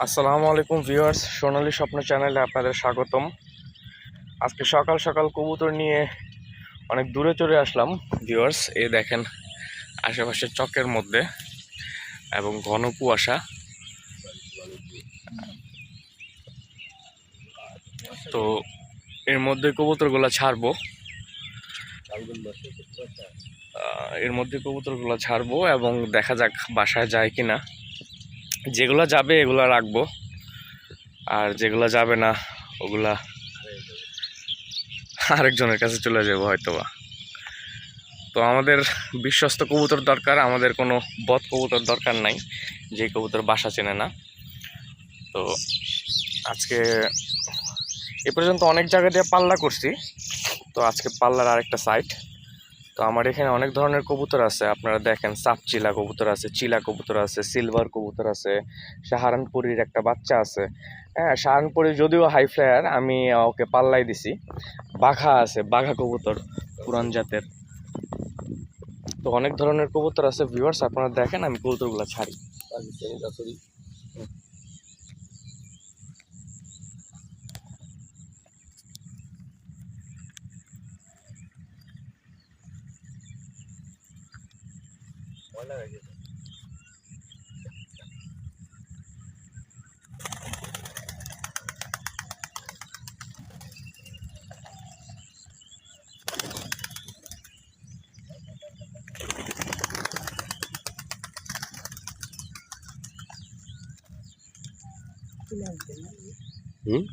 আসসালামু আলাইকুম ভিউয়ার্স, সোনালী স্বপ্ন চ্যানেলে আপনাদের স্বাগতম। আজকে সকাল সকাল কবুতর নিয়ে অনেক দূরে চলে আসলাম ভিউয়ার্স। এই দেখেন আশেপাশে চকের মধ্যে এবং ঘন কুয়াশা। তো এর মধ্যে কবুতরগুলো ছাড়বো এবং দেখা যাক বাসায় যায় কিনা। যেগুলো যাবে এগুলা রাখবো, আর যেগুলো যাবে না ওগুলা আরেকজনের কাছে চলে যাবো হয়তোবা। তো আমাদের বিশ্বস্ত কবুতর দরকার, আমাদের কোনো বদ কবুতর দরকার নাই যে কবুতর বাসা চেনে না। তো আজকে এ পর্যন্ত অনেক জায়গা দিয়ে পাল্লা করছি, তো আজকে পাল্লার আরেকটা সাইট। তো আমার এখানে অনেক ধরনের কবুতর আছে, আপনারা দেখেন সাপচিলা কবুতর আছে, চিলা কবুতর আছে, সিলভার কবুতর আছে, সাহারানপুরীর একটা বাচ্চা আছে। হ্যাঁ, সাহারানপুরি যদিও হাই ফ্লায়ার, আমি ওকে পাল্লাই দিছি। বাঘা আছে, বাঘা কবুতর পুরান জাতের। তো অনেক ধরনের কবুতর আছে ভিউয়ার্স, আপনারা দেখেন আমি কবুতরগুলো ছাড়ি। হুম,